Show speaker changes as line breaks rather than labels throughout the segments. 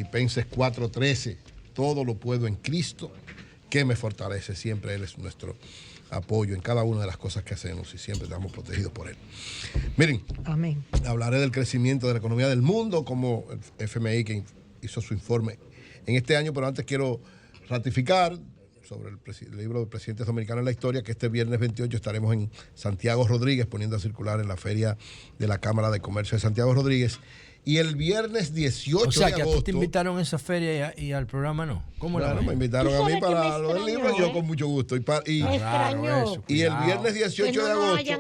Filipenses 4:13, todo lo puedo en Cristo que me fortalece. Siempre Él es nuestro apoyo en cada una de las cosas que hacemos y siempre estamos protegidos por Él. Miren, amén. Hablaré del crecimiento de la economía del mundo, como el FMI que hizo su informe en este año, pero antes quiero ratificar sobre el libro de Presidentes Dominicanos en la Historia, que este viernes 28 estaremos en Santiago Rodríguez poniendo a circular en la feria de la Cámara de Comercio de Santiago Rodríguez. Y el viernes 18 de agosto... O sea, que a ti
te invitaron a esa feria y al programa no. ¿Cómo
claro, me invitaron a mí para lo del libro y yo con mucho gusto. Y el viernes 18 de agosto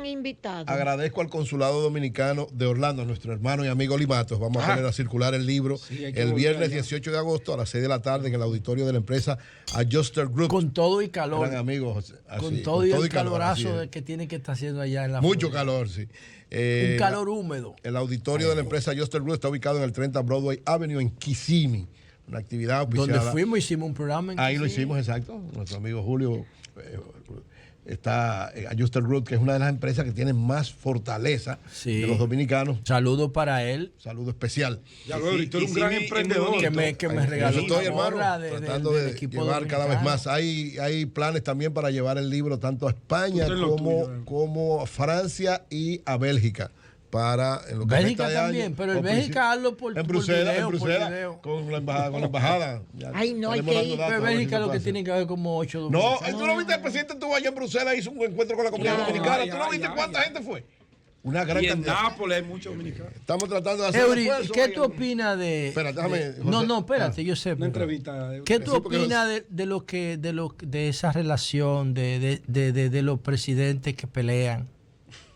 agradezco al Consulado Dominicano de Orlando, a nuestro hermano y amigo Limatos. Vamos a poner a circular el libro el viernes 18 de agosto a las 6 de la tarde en el auditorio de la empresa Adjuster Group.
Con todo y calor.
Gran amigos, así,
con todo y el calorazo que tiene que estar haciendo allá en la
mucho calor, sí.
Un calor húmedo.
El auditorio de la empresa Adjuster Group está ubicado en el 30 Broadway Avenue en Kissimmee. Una actividad auspiciada.
Donde fuimos, hicimos un programa en
ahí lo hicimos, exacto. Nuestro amigo Julio está en Adjuster Group, que es una de las empresas que tiene más fortaleza de los dominicanos.
Saludo para él.
Saludo especial.
Ya luego, tú eres un gran emprendedor.
Que me regaló
estoy, hermano, tratando de llevar cada vez más. Hay planes también para llevar el libro tanto a España como a Francia y a Bélgica. En lo que
Bélgica también, pero en Bélgica hazlo por
Bruselas,
video.
Con la embajada.
Ay, no, hay que ir.
Pero Bélgica lo que tiene que haber como 8
dominicanos. No, tú no viste, el presidente estuvo allá en Bruselas, hizo un encuentro con la comunidad dominicana. ¿Tú no viste cuánta gente fue? Una gran cantidad.
En Nápoles hay muchos dominicanos.
Estamos tratando de hacer
Eury, ¿qué tú opinas de...?
Espérate, déjame...
No, espérate, yo sé.
Una entrevista.
¿Qué tú opinas de esa relación de los presidentes que pelean,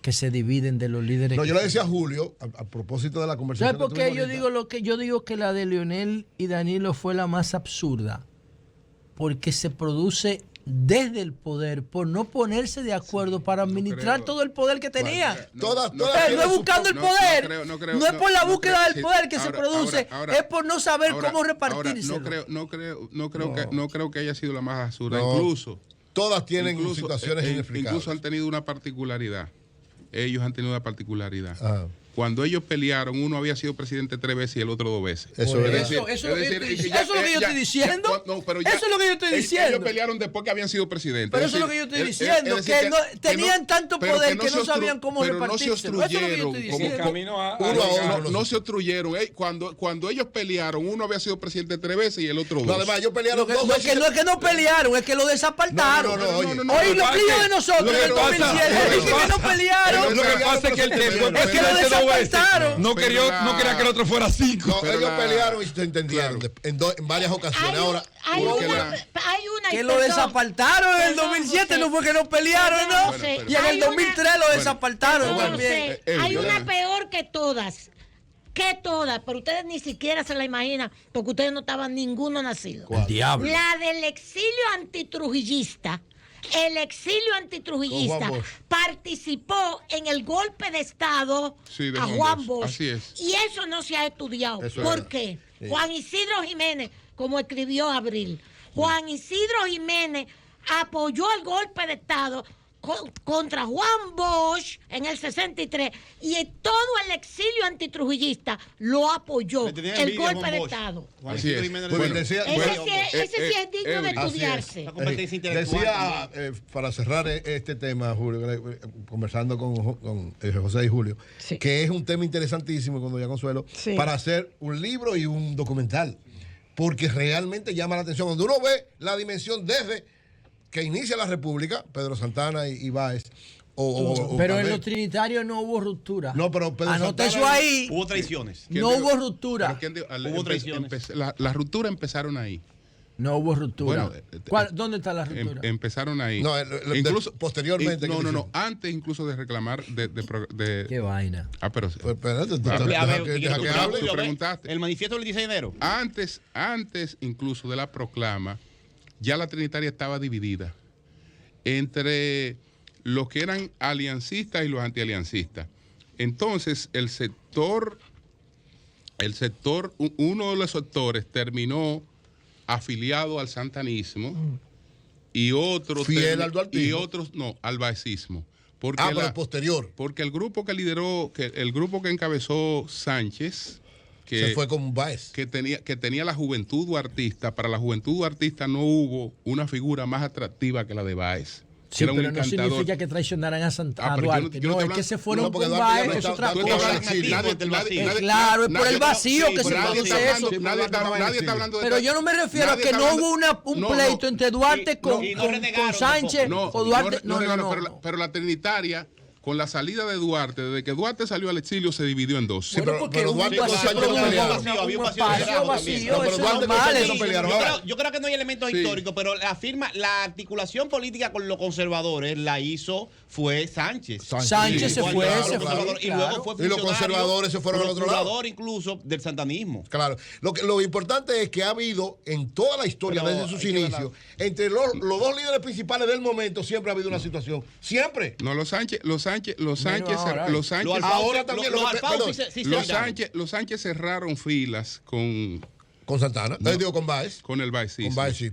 que se dividen de los líderes?
No, yo le decía a Julio, a propósito de la conversación.
¿Sabes por qué yo digo que la de Leonel y Danilo fue la más absurda? Porque se produce desde el poder por no ponerse de acuerdo para administrar todo el poder que tenía.
No
es buscando el poder. No es por la búsqueda del poder que se produce, es por no saber cómo repartirse.
No creo que haya sido la más absurda. Incluso
todas tienen situaciones inexplicables.
Incluso han tenido una particularidad. Ellos han tenido una particularidad. Cuando ellos pelearon, uno había sido presidente 3 veces y el otro 2 veces.
Eso es lo que yo estoy diciendo. Eso es lo que yo estoy diciendo.
Ellos pelearon después que habían sido presidentes.
Pero eso es lo que yo estoy diciendo. Que tenían tanto poder que no sabían cómo repartirse. Eso es lo que yo estoy diciendo.
No se obstruyeron. Cuando ellos pelearon, uno había sido presidente 3 veces y el otro 2.
Además, ellos pelearon 2 veces.
No es que no pelearon, es que lo desapartaron. Hoy los líos de nosotros en el 2007 dicen que no pelearon.
Lo que pasa es que el
es que lo desapartaron.
No quería que el otro fuera 5.
No, ellos pelearon y se entendieron en varias ocasiones. Ahora,
hay una
que lo desapartaron en el 2007, no fue que no pelearon, ¿no? Y en el 2003 lo desapartaron también.
Hay una peor que todas. Pero ustedes ni siquiera se la imaginan, porque ustedes no estaban ninguno nacido.
El diablo.
La del exilio antitrujillista. El exilio antitrujillista participó en el golpe de Estado a Juan Bosch.
Así es.
Y eso no se ha estudiado. ¿Por qué? Sí. Juan Isidro Jiménez, como escribió Abril, Juan Isidro Jiménez apoyó el golpe de Estado contra Juan Bosch en el 63 y todo el exilio antitrujillista lo apoyó, el golpe de Estado.
Así es.
Ese sí es digno de estudiarse.
Decía, para cerrar este tema, Julio, conversando con José y Julio, que es un tema interesantísimo con doña Consuelo, para hacer un libro y un documental, porque realmente llama la atención. Cuando uno ve la dimensión desde que inicia la República, Pedro Santana y Báez.
Pero en los trinitarios no hubo ruptura.
No, pero Pedro
Anote eso ahí.
Hubo traiciones.
No hubo ruptura.
Hubo traiciones. Las rupturas empezaron ahí.
No hubo ruptura. Bueno, ¿dónde está la ruptura?
Empezaron ahí.
No, incluso posteriormente.
No, antes incluso de reclamar de
qué vaina.
Pero
espérate,
tú preguntaste.
El manifiesto del 16 de enero.
Antes incluso de la proclama, ya la Trinitaria estaba dividida entre los que eran aliancistas y los antialiancistas. Entonces, uno de los sectores terminó afiliado al santanismo y otros al baecismo.
Pero posterior.
Porque el grupo que lideró, el grupo que encabezó Sánchez,
se fue con Báez.
Que tenía la juventud duartista. Para la juventud duartista no hubo una figura más atractiva que la de Báez.
Sí,
era
pero
un
no significa que traicionaran a Duarte. No, es que se fueron con Báez, es otra cosa. Claro, es por el vacío que se produce eso.
Nadie está hablando de...
Pero yo no me refiero a que no hubo un pleito entre Duarte con Sánchez o Duarte. No.
Pero la trinitaria... Con la salida de Duarte, desde que Duarte salió al exilio, se dividió en dos.
Sí, pero Duarte con Sánchez no pelearon. Había un vacío, eso es normal.
Yo creo que no hay elementos históricos, pero la articulación política con los conservadores la hizo fue Sánchez.
Sánchez se fue,
y luego fue funcionario.
Y los conservadores se fueron al otro lado.
Incluso del santanismo.
Claro. Lo importante es que ha habido en toda la historia, desde sus inicios, entre los dos líderes principales del momento, siempre ha habido una situación. Siempre.
No, los Sánchez cerraron filas con
Santana, con Báez.
Con el Báez, sí,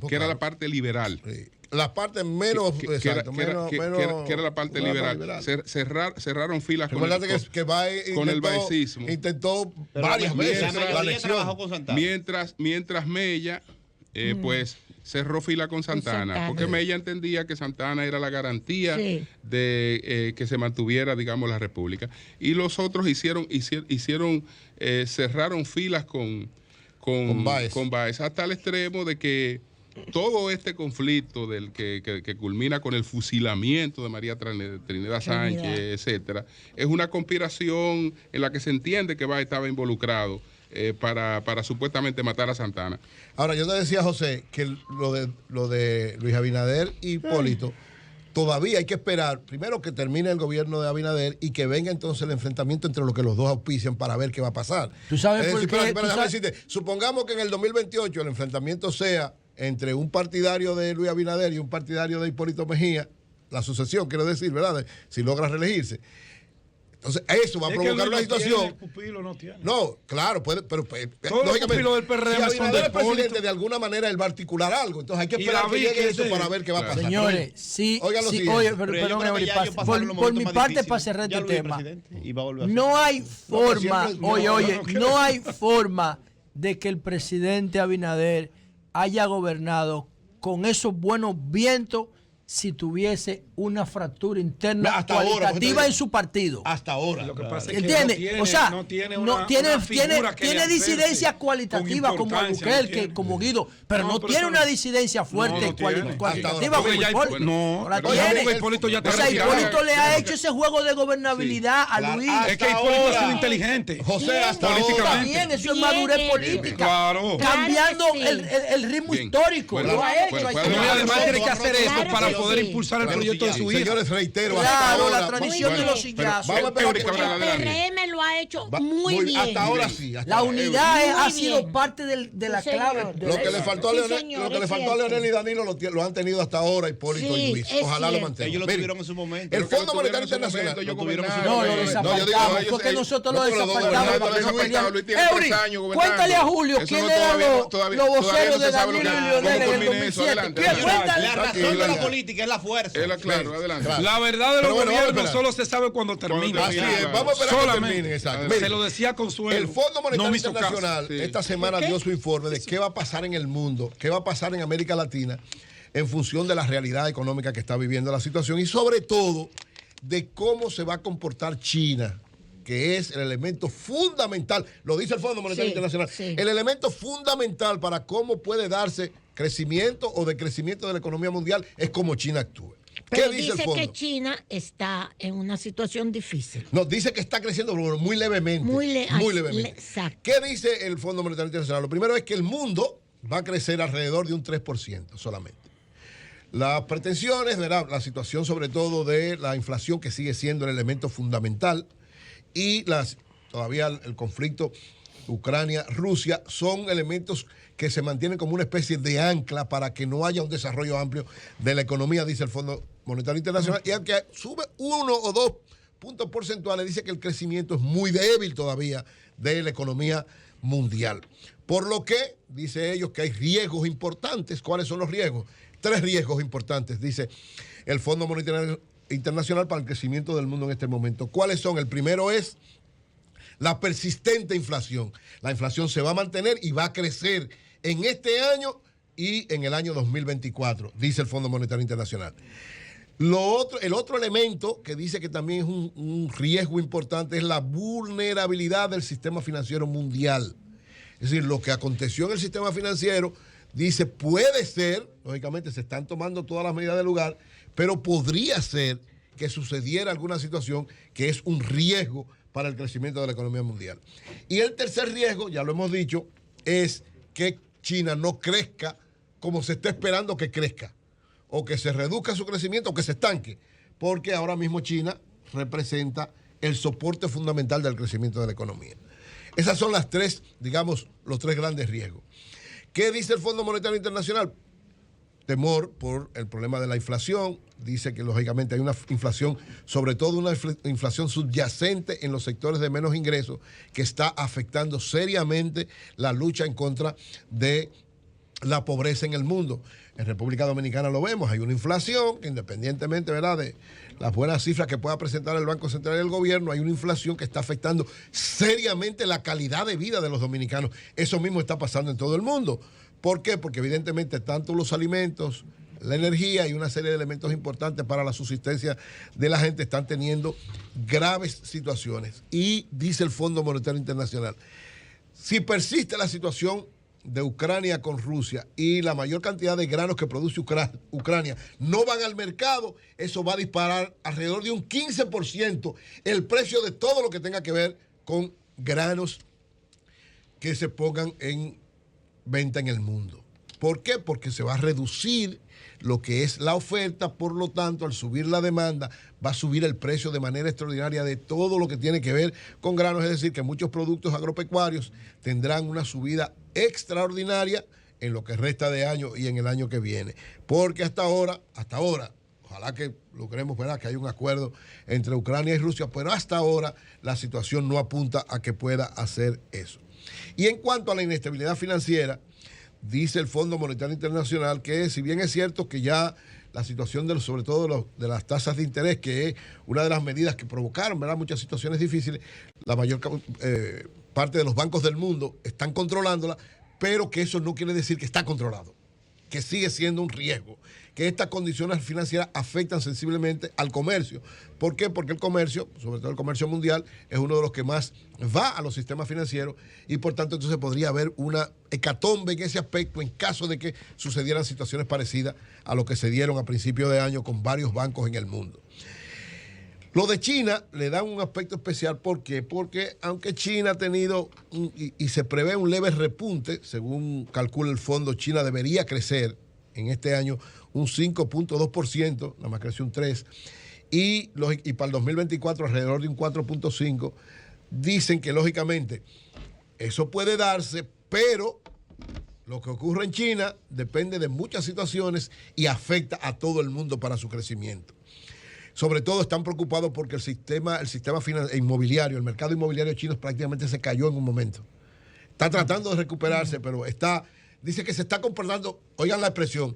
que era la parte liberal.
Sí. La parte menos,
que era la parte liberal. Cerraron filas con el baecismo.
Intentó varias veces la elección.
Mientras Mella, pues cerró fila con Santana, porque Mella entendía que Santana era la garantía de que se mantuviera, digamos, la República. Y los otros cerraron filas con Báez, hasta el extremo de que todo este conflicto del que culmina con el fusilamiento de María Trinidad Sánchez, etcétera, es una conspiración en la que se entiende que Báez estaba involucrado para supuestamente matar a Santana.
Ahora, yo te decía, José, que lo de Luis Abinader y Hipólito, todavía hay que esperar, primero que termine el gobierno de Abinader y que venga entonces el enfrentamiento entre lo que los dos auspician para ver qué va a pasar.
¿Tú sabes por qué?
Déjame decirte, supongamos que en el 2028 el enfrentamiento sea entre un partidario de Luis Abinader y un partidario de Hipólito Mejía, la sucesión, quiero decir, ¿verdad? Si logra reelegirse. Entonces, eso va a provocar una situación. No, claro, puede, pero lógicamente, si Abinader es presidente, de alguna manera él va a articular algo. Entonces hay que esperar que llegue eso para ver qué va a pasar.
Señores, por mi parte, para cerrar este tema, no hay forma, no hay forma de que el presidente Abinader haya gobernado con esos buenos vientos si tuviese una fractura interna cualitativa en su partido.
Hasta ahora.
Lo que pasa es que tiene disidencia cualitativa como Bukele, como Guido, pero no tiene una disidencia fuerte cualitativa como Hipólito.
No,
Hipólito ya está retirado. Hipólito le ha hecho ese juego de gobernabilidad a Luis.
Es que Hipólito ha sido inteligente.
José, hasta
también, eso es madurez política.
Claro.
Cambiando el ritmo histórico. Lo ha hecho.
Además tiene que hacer eso para poder impulsar el proyecto de su hija.
Señores, reitero,
claro, la tradición de los sillazos.
El PRM lo ha hecho muy bien.
Hasta ahora sí.
La unidad ha sido parte de la clave.
Lo que le faltó a Leonel y Danilo lo han tenido hasta ahora Hipólito y Luis. Ojalá lo mantengan.
Ellos lo tuvieron en su momento.
El Fondo Monetario Internacional.
No, lo desapartamos. Porque nosotros lo desapartamos. Cuéntale a Julio quién eran los voceros de Danilo y Leonel en el 2007.
La razón de la política es la fuerza.
Claro, adelante.
La verdad de los gobiernos solo se sabe cuando termina.
Así es, vamos a esperar que terminen. Exacto.
Se lo decía Consuelo.
El Fondo Monetario Internacional esta semana dio su informe de qué va a pasar en el mundo, qué va a pasar en América Latina en función de la realidad económica que está viviendo la situación y sobre todo de cómo se va a comportar China, que es el elemento fundamental, lo dice el Fondo Monetario Internacional, el elemento fundamental para cómo puede darse crecimiento o decrecimiento de la economía mundial es cómo China actúe.
Pero dice el fondo? Que China está en una situación difícil.
No, dice que está creciendo muy levemente. Muy levemente.
Exacto.
¿Qué dice el Fondo Monetario Internacional? Lo primero es que el mundo va a crecer alrededor de un 3% solamente. Las pretensiones, ¿verdad? La situación sobre todo de la inflación, que sigue siendo el elemento fundamental, y todavía el conflicto Ucrania-Rusia son elementos que se mantienen como una especie de ancla para que no haya un desarrollo amplio de la economía, dice el Fondo Monetario Internacional. Y aunque sube 1 o 2 puntos porcentuales, dice que el crecimiento es muy débil todavía de la economía mundial. Por lo que, dice ellos, que hay riesgos importantes. ¿Cuáles son los riesgos? 3 riesgos importantes, dice el Fondo Monetario Internacional para el crecimiento del mundo en este momento. ¿Cuáles son? El primero es la persistente inflación. La inflación se va a mantener y va a crecer en este año y en el año 2024, dice el Fondo Monetario Internacional. El otro elemento que dice que también es un riesgo importante es la vulnerabilidad del sistema financiero mundial. Es decir, lo que aconteció en el sistema financiero, dice, puede ser, lógicamente se están tomando todas las medidas del lugar, pero podría ser que sucediera alguna situación que es un riesgo para el crecimiento de la economía mundial. Y el tercer riesgo, ya lo hemos dicho, es que China no crezca como se está esperando que crezca, o que se reduzca su crecimiento o que se estanque, porque ahora mismo China representa el soporte fundamental del crecimiento de la economía. Esas son las tres, digamos, los tres grandes riesgos. ¿Qué dice el Fondo Monetario Internacional? Temor por el problema de la inflación. Dice que lógicamente hay una inflación, sobre todo una inflación subyacente en los sectores de menos ingresos, que está afectando seriamente la lucha en contra de la pobreza en el mundo. En República Dominicana lo vemos, hay una inflación que independientemente, ¿verdad?, de las buenas cifras que pueda presentar el Banco Central y el gobierno, hay una inflación que está afectando seriamente la calidad de vida de los dominicanos. Eso mismo está pasando en todo el mundo. ¿Por qué? Porque evidentemente tanto los alimentos, la energía y una serie de elementos importantes para la subsistencia de la gente están teniendo graves situaciones. Y dice el Fondo Monetario Internacional, si persiste la situación de Ucrania con Rusia y la mayor cantidad de granos que produce Ucrania no van al mercado, eso va a disparar alrededor de un 15% el precio de todo lo que tenga que ver con granos que se pongan en venta en el mundo. ¿Por qué? Porque se va a reducir lo que es la oferta, por lo tanto, al subir la demanda, va a subir el precio de manera extraordinaria de todo lo que tiene que ver con granos, es decir, que muchos productos agropecuarios tendrán una subida extraordinaria en lo que resta de año y en el año que viene. Porque hasta ahora, ojalá que logremos, ¿verdad?, que haya un acuerdo entre Ucrania y Rusia, pero hasta ahora la situación no apunta a que pueda hacer eso. Y en cuanto a la inestabilidad financiera, dice el Fondo Monetario Internacional que si bien es cierto que ya la situación sobre todo de las tasas de interés, que es una de las medidas que provocaron, ¿verdad?, muchas situaciones difíciles, la mayor parte de los bancos del mundo están controlándola, pero que eso no quiere decir que está controlado, que sigue siendo un riesgo, que estas condiciones financieras afectan sensiblemente al comercio. ¿Por qué? Porque el comercio, sobre todo el comercio mundial, es uno de los que más va a los sistemas financieros y por tanto entonces podría haber una hecatombe en ese aspecto en caso de que sucedieran situaciones parecidas a lo que se dieron a principios de año con varios bancos en el mundo. Lo de China le da un aspecto especial. ¿Por qué? Porque aunque China ha tenido y se prevé un leve repunte, según calcula el fondo, China debería crecer en este año un 5.2%, nada más creció un 3%, y para el 2024 alrededor de un 4.5%. Dicen que lógicamente eso puede darse, pero lo que ocurre en China depende de muchas situaciones y afecta a todo el mundo para su crecimiento. Sobre todo están preocupados porque el sistema inmobiliario, el mercado inmobiliario chino prácticamente se cayó en un momento. Está tratando de recuperarse, pero dice que se está comportando, oigan la expresión,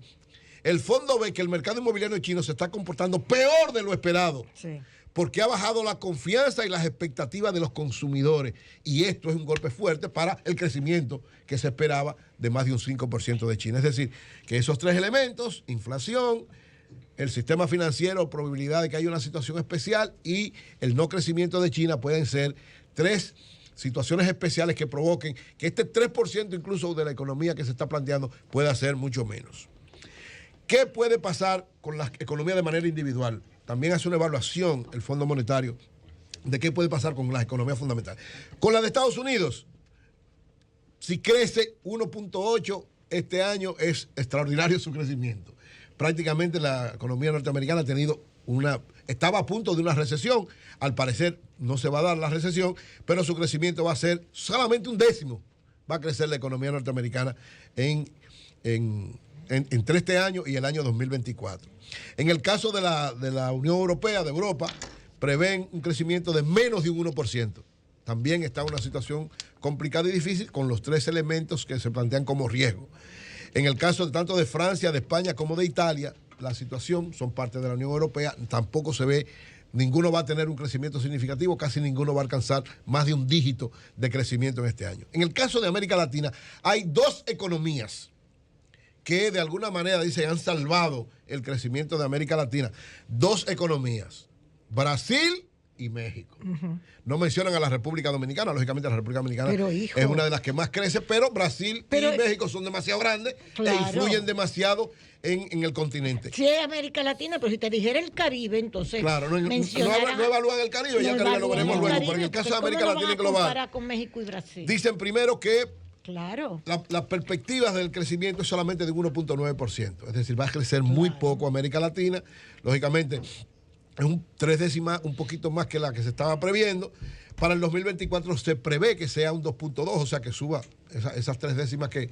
el fondo ve que el mercado inmobiliario chino se está comportando peor de lo esperado, sí, porque ha bajado la confianza y las expectativas de los consumidores. Y esto es un golpe fuerte para el crecimiento que se esperaba de más de un 5% de China. Es decir, que esos tres elementos, inflación, el sistema financiero, probabilidad de que haya una situación especial y el no crecimiento de China pueden ser tres situaciones especiales que provoquen que este 3% incluso de la economía que se está planteando pueda ser mucho menos. ¿Qué puede pasar con la economía de manera individual? También hace una evaluación el Fondo Monetario de qué puede pasar con las economías fundamentales. Con la de Estados Unidos, si crece 1.8 este año, es extraordinario su crecimiento. Prácticamente la economía norteamericana estaba a punto de una recesión. Al parecer no se va a dar la recesión, pero su crecimiento va a ser solamente un décimo. Va a crecer la economía norteamericana entre este año y el año 2024. En el caso de la Unión Europea, de Europa, prevén un crecimiento de menos de un 1%. También está una situación complicada y difícil con los tres elementos que se plantean como riesgo. En el caso tanto de Francia, de España como de Italia, la situación, son parte de la Unión Europea, tampoco se ve ninguno va a tener un crecimiento significativo, casi ninguno va a alcanzar más de un dígito de crecimiento en este año. En el caso de América Latina, hay dos economías que de alguna manera, dicen, han salvado el crecimiento de América Latina. Dos economías, Brasil y México. No mencionan a la República Dominicana, lógicamente la República Dominicana es una de las que más crece, pero Brasil y México son demasiado grandes e influyen demasiado en el continente.
Sí, es América Latina, pero si te dijera el Caribe, entonces
claro, no evalúan el Caribe, ya el Caribe lo veremos luego, pero en el caso de América Latina y global,
con México y Brasil?
Dicen primero que
claro,
las perspectivas del crecimiento es solamente de un 1.9%, es decir, va a crecer muy poco América Latina, lógicamente es un 3 décimas, un poquito más que la que se estaba previendo. Para el 2024 se prevé que sea un 2.2, o sea que suba esas 3 décimas que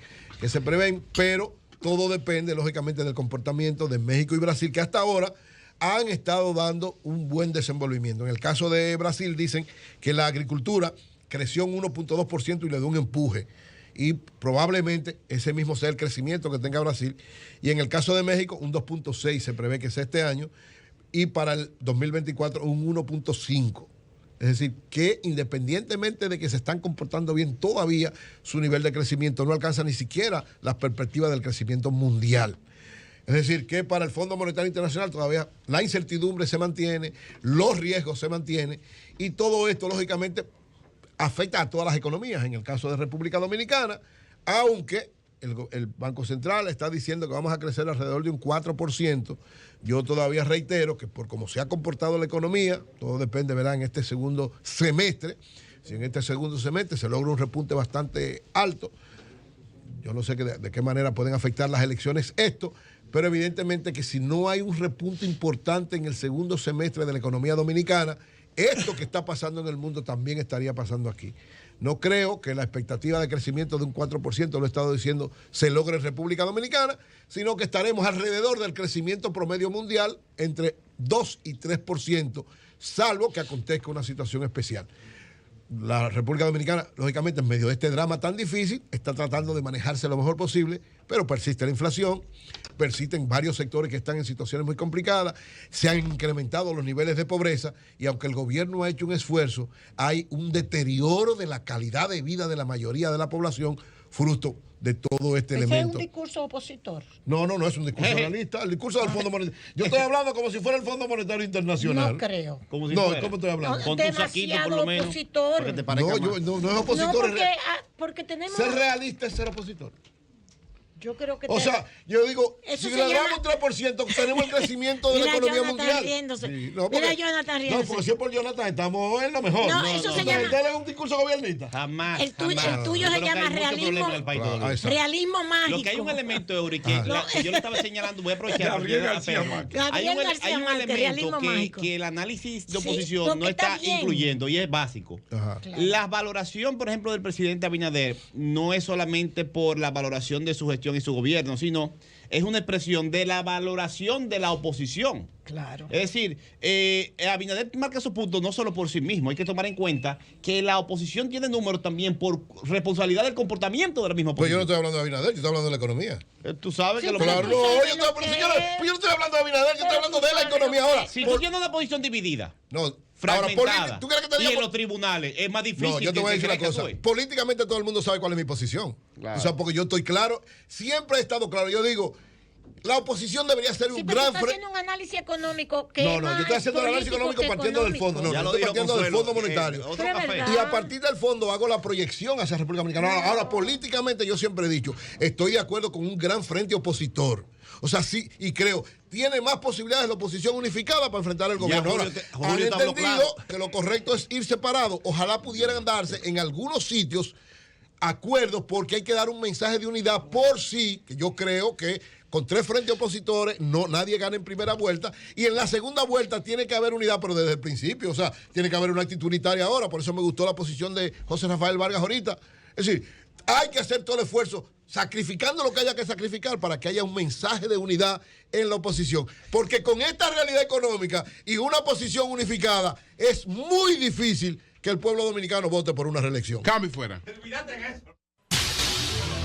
se prevén, pero todo depende lógicamente del comportamiento de México y Brasil, que hasta ahora han estado dando un buen desenvolvimiento. En el caso de Brasil dicen que la agricultura creció un 1.2% y le dio un empuje. Y probablemente ese mismo sea el crecimiento que tenga Brasil. Y en el caso de México, un 2.6 se prevé que sea este año. Y para el 2024 un 1.5. Es decir, que independientemente de que se están comportando bien, todavía su nivel de crecimiento no alcanza ni siquiera las perspectivas del crecimiento mundial. Es decir, que para el Fondo Monetario Internacional todavía la incertidumbre se mantiene, los riesgos se mantienen y todo esto, lógicamente, afecta a todas las economías. En el caso de República Dominicana, aunque el Banco Central está diciendo que vamos a crecer alrededor de un 4%. Yo todavía reitero que por cómo se ha comportado la economía, todo depende, ¿verdad?, en este segundo semestre. Si en este segundo semestre se logra un repunte bastante alto, yo no sé de qué manera pueden afectar las elecciones esto, pero evidentemente que si no hay un repunte importante en el segundo semestre de la economía dominicana, esto que está pasando en el mundo también estaría pasando aquí. No creo que la expectativa de crecimiento de un 4%, lo he estado diciendo, se logre en República Dominicana, sino que estaremos alrededor del crecimiento promedio mundial entre 2 y 3%, salvo que acontezca una situación especial. La República Dominicana, lógicamente, en medio de este drama tan difícil, está tratando de manejarse lo mejor posible, pero persiste la inflación, persisten varios sectores que están en situaciones muy complicadas, se han incrementado los niveles de pobreza y aunque el gobierno ha hecho un esfuerzo, hay un deterioro de la calidad de vida de la mayoría de la población, fruto de todo este elemento.
¿Es un discurso opositor?
No es un discurso realista. El discurso del Fondo Monetario. Yo estoy hablando como si fuera el Fondo Monetario Internacional.
No creo.
Como si
¿cómo
estoy
hablando?
Con tu saquito, por lo menos.
Opositor.
Para que te parezca más.
No es opositor.
No, porque tenemos...
Ser realista es ser opositor.
Yo creo que...
O sea, yo digo,
eso
si le damos un 3%, tenemos el crecimiento de la economía mundial.
Sí,
mira
Jonathan riéndose.
No, porque si es por Jonathan, estamos en lo mejor.
No, eso se llama...
¿Usted es un discurso gobernista?
Jamás.
El tuyo se llama realismo. Realismo mágico.
Lo que hay un elemento, Eury, que yo le estaba señalando, voy a aprovechar. Hay un elemento que el análisis de oposición no está incluyendo y es básico. Claro. La valoración, por ejemplo, del presidente Abinader no es solamente por la valoración de su gestión y su gobierno, sino es una expresión de la valoración de la oposición.
Claro.
Es decir, Abinader marca su punto no solo por sí mismo, hay que tomar en cuenta que la oposición tiene números también por responsabilidad del comportamiento de la misma oposición.
Pues yo no estoy hablando de Abinader, yo estoy hablando de la economía.
Tú sabes que lo
claro, yo no estoy hablando de Abinader, yo estoy hablando de la economía ahora.
Si tú tienes una posición dividida,
fragmentada,
ahora, ¿tú crees que te diga en los tribunales es más difícil?
No, yo te voy a decir una cosa. Políticamente todo el mundo sabe cuál es mi posición. Claro. O sea, porque yo estoy claro, siempre he estado claro. Yo digo, la oposición debería ser un gran...
Tú estás haciendo un análisis económico que
yo estoy haciendo un análisis económico partiendo del fondo. No, yo estoy partiendo del Fondo Monetario. Y a partir del fondo hago la proyección hacia la República Dominicana. Ahora, políticamente yo siempre he dicho, estoy de acuerdo con un gran frente opositor. O sea, sí, y creo, tiene más posibilidades la oposición unificada para enfrentar al gobierno. Ahora, han entendido que lo correcto es ir separado. Ojalá pudieran darse en algunos sitios acuerdos, porque hay que dar un mensaje de unidad por sí, que yo creo que con 3 frentes opositores nadie gana en primera vuelta, y en la segunda vuelta tiene que haber unidad, pero desde el principio, o sea, tiene que haber una actitud unitaria ahora. Por eso me gustó la posición de José Rafael Vargas ahorita. Es decir, hay que hacer todo el esfuerzo, sacrificando lo que haya que sacrificar para que haya un mensaje de unidad en la oposición. Porque con esta realidad económica y una oposición unificada, es muy difícil que el pueblo dominicano vote por una reelección.
Cambio fuera.
Terminaste en eso.